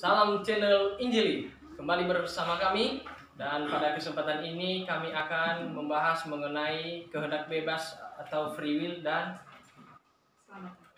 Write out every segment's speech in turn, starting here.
Salam channel Injili, kembali bersama kami dan pada kesempatan ini kami akan membahas mengenai kehendak bebas atau free will dan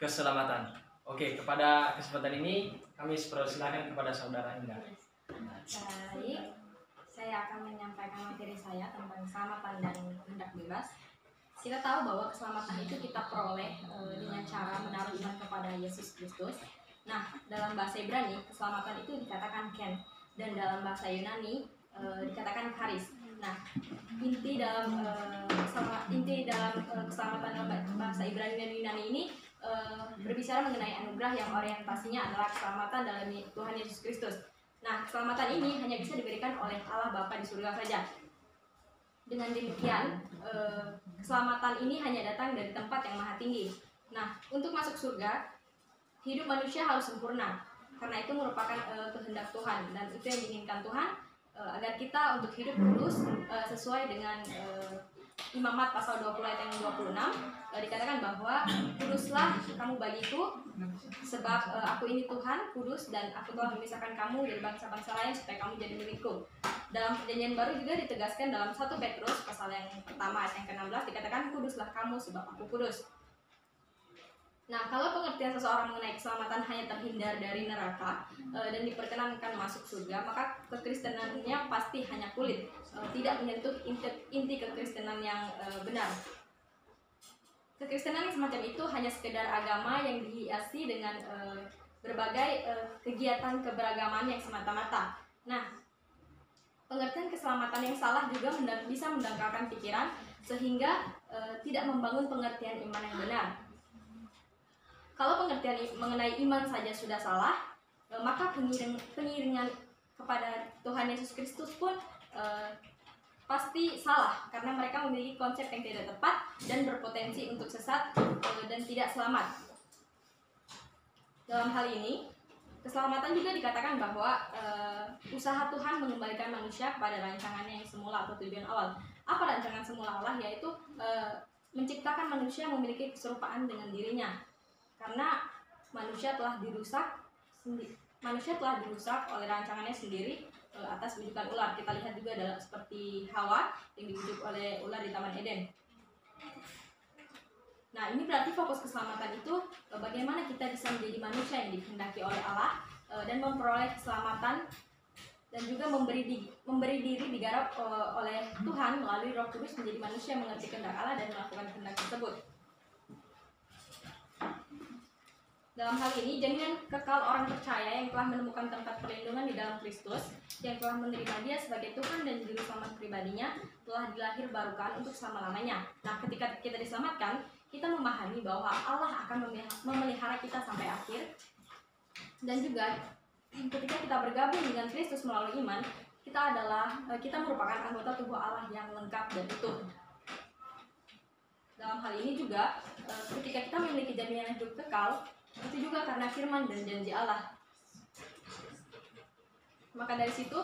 keselamatan. Oke, kepada kesempatan ini kami persilakan kepada saudara Indah. Baik, saya akan menyampaikan materi saya tentang keselamatan dan kehendak bebas. Kita tahu bahwa keselamatan itu kita peroleh dengan cara menaruh iman kepada Yesus Kristus. Nah, dalam bahasa Ibrani keselamatan itu dikatakan ken, dan dalam bahasa Yunani dikatakan charis. Nah, inti dalam keselamatan dalam bahasa Ibrani dan Yunani ini berbicara mengenai anugerah yang orientasinya adalah keselamatan dalam Tuhan Yesus Kristus. Nah, keselamatan ini hanya bisa diberikan oleh Allah Bapa di surga saja. Dengan demikian, keselamatan ini hanya datang dari tempat yang maha tinggi. Nah, untuk masuk surga, hidup manusia harus sempurna, karena itu merupakan kehendak Tuhan, dan itu yang diinginkan Tuhan, agar kita untuk hidup kudus sesuai dengan Imamat pasal 20 ayat yang 26 dikatakan bahwa kuduslah kamu bagiku, sebab aku ini Tuhan kudus dan aku telah memisahkan kamu dari bangsa-bangsa lain supaya kamu jadi milikku. Dalam perjanjian baru juga ditegaskan dalam 1 Petrus pasal yang pertama ayat yang ke-16 dikatakan kuduslah kamu sebab aku kudus. Nah, kalau pengertian seseorang mengenai keselamatan hanya terhindar dari neraka dan diperkenankan masuk surga, maka kekristenannya pasti hanya kulit, tidak menyentuh inti kekristenan yang benar. Kekristenan semacam itu hanya sekedar agama yang dihiasi dengan berbagai kegiatan keberagaman yang semata-mata. Nah, pengertian keselamatan yang salah juga bisa mendangkalkan pikiran sehingga tidak membangun pengertian iman yang benar. Kalau pengertian mengenai iman saja sudah salah, maka pengiringan kepada Tuhan Yesus Kristus pun pasti salah, karena mereka memiliki konsep yang tidak tepat dan berpotensi untuk sesat dan tidak selamat. Dalam hal ini, keselamatan juga dikatakan bahwa usaha Tuhan mengembalikan manusia kepada rancangannya yang semula atau tujuan awal. Apa rancangan semula Allah? Yaitu menciptakan manusia memiliki keserupaan dengan dirinya. Karena manusia telah dirusak oleh rancangannya sendiri atas bujukan ular. Kita lihat juga adalah seperti Hawa yang dibujuk oleh ular di Taman Eden. Nah, ini berarti fokus keselamatan itu bagaimana kita bisa menjadi manusia yang dikehendaki oleh Allah dan memperoleh keselamatan dan juga memberi diri digarap oleh Tuhan melalui Roh Kudus menjadi manusia yang mengerti kehendak Allah dan melakukan kehendak tersebut. Dalam hal ini, jaminan kekal orang percaya yang telah menemukan tempat perlindungan di dalam Kristus, yang telah menerima Dia sebagai Tuhan dan Juru Selamat pribadinya, telah dilahir barukan untuk selama-lamanya. Nah, ketika kita diselamatkan, kita memahami bahwa Allah akan memelihara kita sampai akhir. Dan juga, ketika kita bergabung dengan Kristus melalui iman, kita merupakan anggota tubuh Allah yang lengkap dan utuh. Dalam hal ini juga, ketika kita memiliki jaminan hidup kekal, itu juga karena firman dan janji Allah. Maka dari situ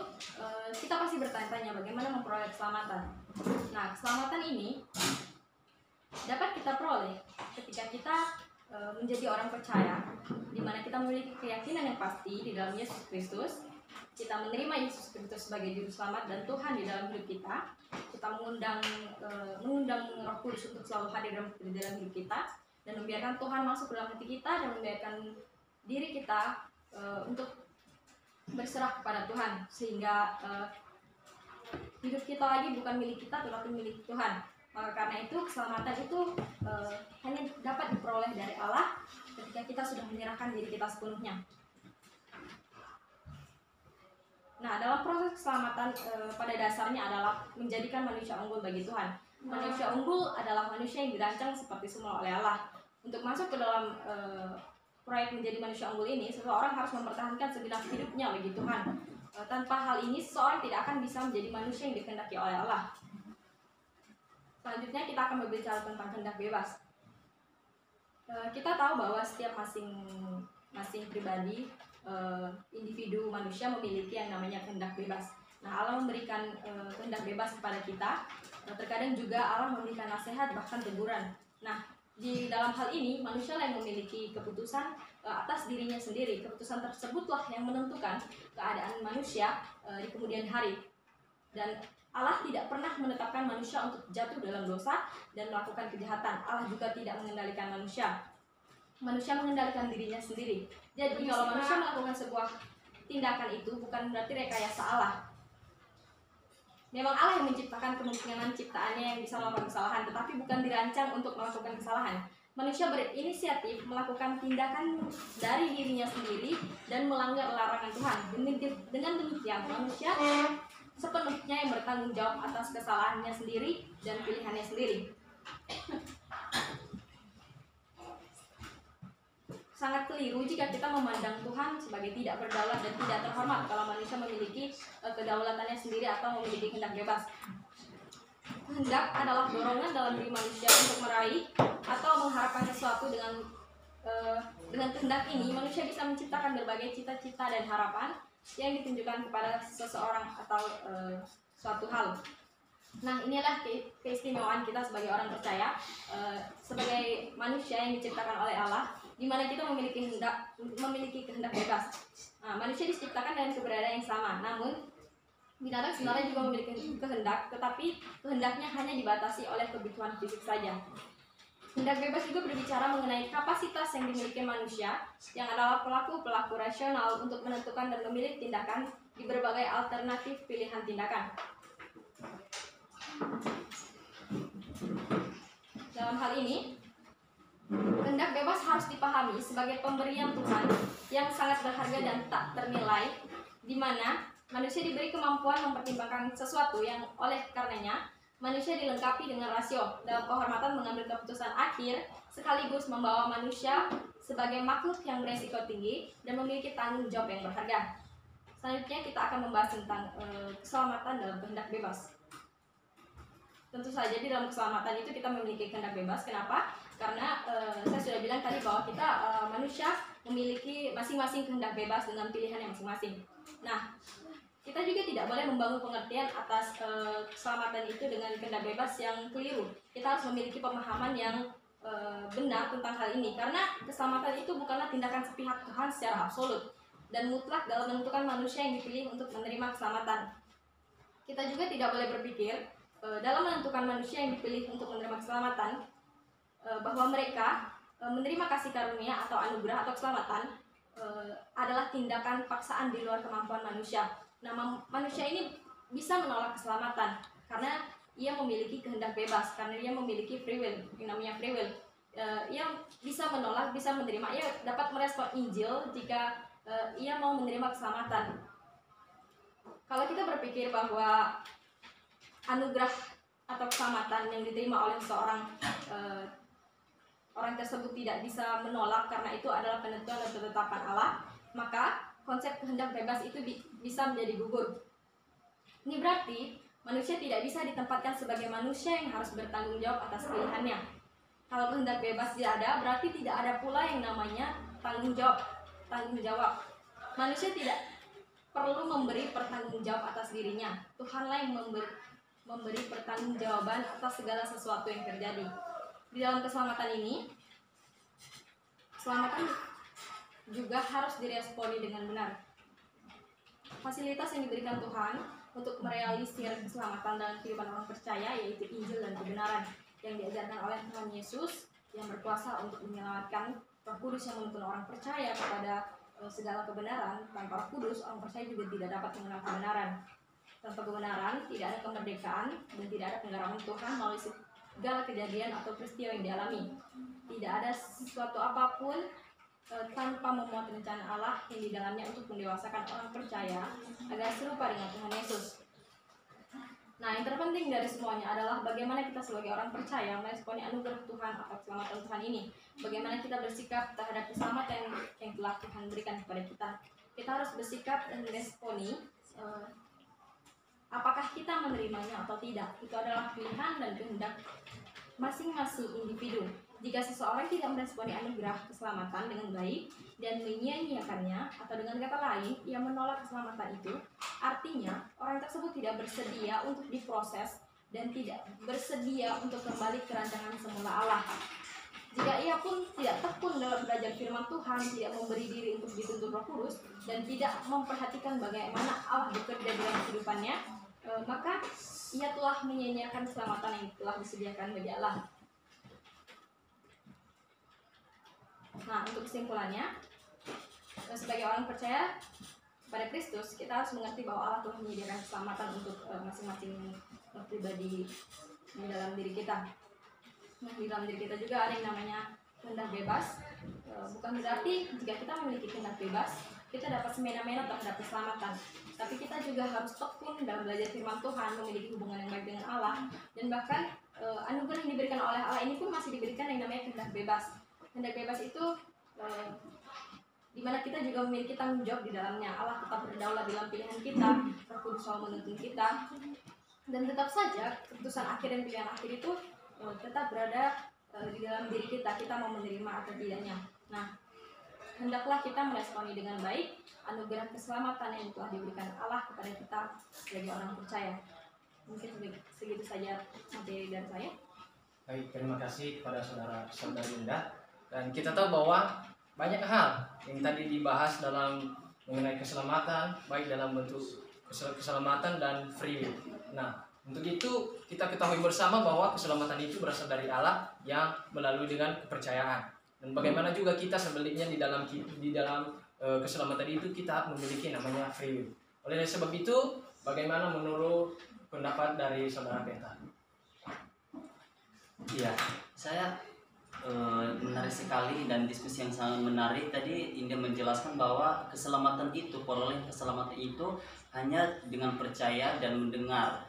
kita pasti bertanya-tanya bagaimana memperoleh keselamatan. Nah, keselamatan ini dapat kita peroleh ketika kita menjadi orang percaya, di mana kita memiliki keyakinan yang pasti di dalam Yesus Kristus. Kita menerima Yesus Kristus sebagai Juru Selamat dan Tuhan di dalam hidup kita. Kita mengundang Roh Kudus untuk selalu hadir di dalam hidup kita, dan membiarkan Tuhan masuk ke dalam hati kita dan membiarkan diri kita untuk berserah kepada Tuhan, sehingga hidup kita lagi bukan milik kita tetapi milik Tuhan. Maka karena itu keselamatan itu hanya dapat diperoleh dari Allah ketika kita sudah menyerahkan diri kita sepenuhnya. Nah, dalam proses keselamatan pada dasarnya adalah menjadikan manusia unggul bagi Tuhan. Manusia unggul adalah manusia yang dirancang seperti semula oleh Allah. Untuk masuk ke dalam proyek menjadi manusia unggul ini, seseorang harus mempertahankan segenap hidupnya bagi Tuhan. Tanpa hal ini, seseorang tidak akan bisa menjadi manusia yang dikehendaki oleh Allah. Selanjutnya kita akan berbicara tentang kehendak bebas. Kita tahu bahwa setiap masing pribadi, individu manusia memiliki yang namanya kehendak bebas. Nah, Allah memberikan kehendak bebas kepada kita. Terkadang juga Allah memberikan nasihat bahkan teguran. Nah, Di dalam hal ini manusia yang memiliki keputusan atas dirinya sendiri. Keputusan tersebutlah yang menentukan keadaan manusia di kemudian hari. Dan Allah tidak pernah menetapkan manusia untuk jatuh dalam dosa dan melakukan kejahatan. Allah juga tidak mengendalikan manusia. Manusia mengendalikan dirinya sendiri. Jadi kalau manusia melakukan sebuah tindakan itu bukan berarti rekayasa Allah. Memang Allah yang menciptakan kemungkinan ciptaannya yang bisa melakukan kesalahan, tetapi bukan dirancang untuk melakukan kesalahan. Manusia berinisiatif melakukan tindakan dari dirinya sendiri dan melanggar larangan Tuhan. Dengan demikian, manusia sepenuhnya yang bertanggung jawab atas kesalahannya sendiri dan pilihannya sendiri. Sangat keliru jika kita memandang Tuhan sebagai tidak berdaulat dan tidak terhormat kalau manusia memiliki kedaulatannya sendiri atau memiliki kehendak bebas. Kehendak adalah dorongan dalam diri manusia untuk meraih atau mengharapkan sesuatu. Dengan kehendak ini manusia bisa menciptakan berbagai cita-cita dan harapan yang ditunjukkan kepada seseorang atau suatu hal. Nah, inilah keistimewaan kita sebagai orang percaya, sebagai manusia yang diciptakan oleh Allah, di mana kita memiliki kehendak bebas. Nah, manusia diciptakan dengan keberadaan yang sama, namun binatang sebenarnya juga memiliki kehendak, tetapi kehendaknya hanya dibatasi oleh kebutuhan fisik saja. Kehendak bebas juga berbicara mengenai kapasitas yang dimiliki manusia, yang adalah pelaku-pelaku rasional untuk menentukan dan memilih tindakan di berbagai alternatif pilihan tindakan. Dalam hal ini, kehendak bebas harus dipahami sebagai pemberian Tuhan yang sangat berharga dan tak ternilai, di mana manusia diberi kemampuan mempertimbangkan sesuatu yang oleh karenanya manusia dilengkapi dengan rasio dalam kehormatan mengambil keputusan akhir, sekaligus membawa manusia sebagai makhluk yang beresiko tinggi dan memiliki tanggung jawab yang berharga. Selanjutnya kita akan membahas tentang keselamatan dalam kehendak bebas. Tentu saja di dalam keselamatan itu kita memiliki kehendak bebas. Kenapa? Karena saya sudah bilang tadi bahwa kita manusia memiliki masing-masing kehendak bebas dengan pilihan yang masing-masing. Nah, kita juga tidak boleh membangun pengertian atas keselamatan itu dengan kehendak bebas yang keliru. Kita harus memiliki pemahaman yang benar tentang hal ini, karena keselamatan itu bukanlah tindakan sepihak Tuhan secara absolut dan mutlak dalam menentukan manusia yang dipilih untuk menerima keselamatan. Kita juga tidak boleh berpikir dalam menentukan manusia yang dipilih untuk menerima keselamatan bahwa mereka menerima kasih karunia atau anugerah atau keselamatan adalah tindakan paksaan di luar kemampuan manusia. Nah, manusia ini bisa menolak keselamatan karena ia memiliki kehendak bebas, karena ia memiliki free will, yang namanya free will. Ia bisa menolak, bisa menerima, ia dapat merespon Injil jika ia mau menerima keselamatan. Kalau kita berpikir bahwa anugerah atau keselamatan yang diterima oleh seorang orang tersebut tidak bisa menolak karena itu adalah penentuan dan ketetapan Allah, maka konsep kehendak bebas itu bisa menjadi gugur. Ini berarti manusia tidak bisa ditempatkan sebagai manusia yang harus bertanggung jawab atas pilihannya. Kalau kehendak bebas tidak ada, berarti tidak ada pula yang namanya tanggung jawab. Manusia tidak perlu memberi pertanggungjawab atas dirinya. Tuhanlah yang memberi pertanggungjawaban atas segala sesuatu yang terjadi. Di dalam keselamatan ini, keselamatan juga harus diresponi dengan benar. Fasilitas yang diberikan Tuhan untuk merealisir keselamatan dalam kehidupan orang percaya yaitu Injil dan kebenaran yang diajarkan oleh Tuhan Yesus yang berkuasa untuk menyelamatkan. Roh Kudus yang menuntun orang percaya kepada segala kebenaran. Tanpa Roh Kudus, orang percaya juga tidak dapat mengenal kebenaran. Tanpa kebenaran, tidak ada kemerdekaan dan tidak ada penggarapan Tuhan melalui segala kejadian atau peristiwa yang dialami. Tidak ada sesuatu apapun tanpa memuat rencana Allah yang di dalamnya untuk mendewasakan orang percaya agar serupa dengan Tuhan Yesus. Nah, yang terpenting dari semuanya adalah bagaimana kita sebagai orang percaya meresponi anugerah Tuhan atau keselamatan Tuhan ini. Bagaimana kita bersikap terhadap keselamatan yang telah Tuhan berikan kepada kita. Kita harus bersikap dan meresponi apakah kita menerimanya atau tidak. Itu adalah pilihan dan kehendak masing-masing individu. Jika seseorang tidak meresponi anugerah keselamatan dengan baik dan menyia-nyiakannya, atau dengan kata lain, ia menolak keselamatan itu, artinya orang tersebut tidak bersedia untuk diproses dan tidak bersedia untuk kembali ke rancangan semula Allah. Jika ia pun tidak tekun dalam belajar firman Tuhan, tidak memberi diri untuk dituntun Roh Kudus, dan tidak memperhatikan bagaimana Allah bekerja dalam kehidupannya, maka ia telah menyia-nyiakan keselamatan yang telah disediakan bagi Allah. Nah, untuk kesimpulannya, sebagai orang percaya pada Kristus, kita harus mengerti bahwa Allah telah menyediakan keselamatan untuk masing-masing pribadi di dalam diri kita. Nah, di dalam diri kita juga ada yang namanya kehendak bebas. Bukan berarti jika kita memiliki kehendak bebas, kita dapat semena-mena terhadap keselamatan. Tapi kita juga harus tekun dalam belajar firman Tuhan, memiliki hubungan yang baik dengan Allah, dan bahkan anugerah yang diberikan oleh Allah ini pun masih diberikan yang namanya kehendak bebas. Kehendak bebas itu di mana kita juga memiliki tanggung jawab di dalamnya. Allah tetap berdaulat dalam pilihan kita, Roh Kudus selalu menuntun kita, dan tetap saja keputusan akhir dan pilihan akhir itu tetap berada di dalam diri kita. Kita mau menerima atau tidaknya. Nah, hendaklah kita meresponi dengan baik anugerah keselamatan yang telah diberikan Allah kepada kita sebagai orang percaya. Mungkin segitu saja materi dari saya. Baik, terima kasih kepada saudara-saudari Indah. Dan kita tahu bahwa banyak hal yang tadi dibahas dalam mengenai keselamatan, baik dalam bentuk keselamatan dan free will. Nah, untuk itu kita ketahui bersama bahwa keselamatan itu berasal dari Allah yang melalui dengan kepercayaan. Dan bagaimana juga kita sebaliknya di dalam keselamatan itu kita memiliki namanya free will. Oleh sebab itu, bagaimana menurut pendapat dari saudara Peta? Iya, saya menarik sekali, dan diskusi yang sangat menarik. Tadi Indah menjelaskan bahwa keselamatan itu, perolehan keselamatan itu hanya dengan percaya dan mendengar.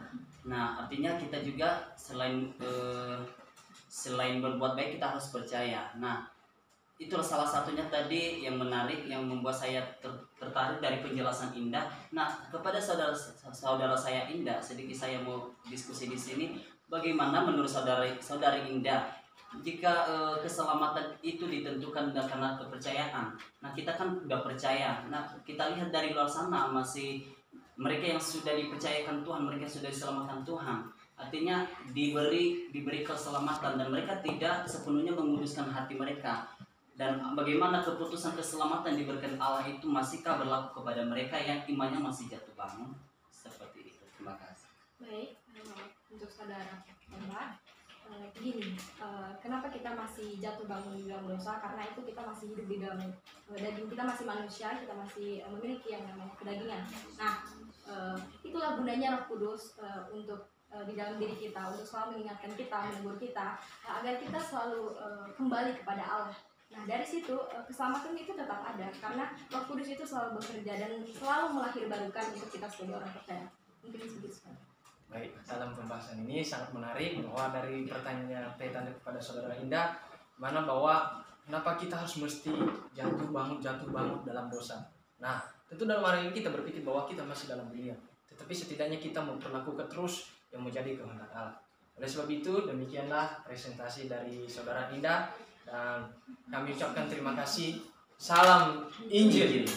Nah, artinya kita juga selain berbuat baik, kita harus percaya. Nah, itulah salah satunya tadi yang menarik, yang membuat saya tertarik dari penjelasan Indah. Nah, kepada saudara saya Indah, sedikit saya mau diskusi di sini. Bagaimana menurut saudari Indah, jika keselamatan itu ditentukan karena kepercayaan? Nah, kita kan udah percaya. Nah, kita lihat dari luar sana masih mereka yang sudah dipercayakan Tuhan, mereka sudah diselamatkan Tuhan. Artinya diberi keselamatan, dan mereka tidak sepenuhnya menguduskan hati mereka. Dan bagaimana keputusan keselamatan diberikan Allah itu masihkah berlaku kepada mereka yang imannya masih jatuh bangun? Seperti itu. Terima kasih. Baik, untuk saudara Mbak, begini, kenapa kita masih jatuh bangun di dalam dosa? Karena itu kita masih hidup di dalam daging, kita masih manusia, kita masih memiliki yang namanya kedagingan. Nah, itulah gunanya Roh Kudus untuk di dalam diri kita, untuk selalu mengingatkan kita, menegur kita, agar kita selalu kembali kepada Allah. Nah, dari situ keselamatan itu tetap ada, karena Roh Kudus itu selalu bekerja dan selalu melahirbarukan untuk kita sebagai orang percaya. Mungkin segitu. Baik, dalam pembahasan ini sangat menarik bahwa dari pertanyaan Petan kepada saudara Indah, mana bahwa kenapa kita harus mesti jatuh bangun dalam dosa. Nah, tentu dalam hari ini kita berpikir bahwa kita masih dalam dunia, tetapi setidaknya kita memperlakukan terus yang menjadi kehendak Allah. Oleh sebab itu, demikianlah presentasi dari saudara Indah, dan kami ucapkan terima kasih. Salam Injil.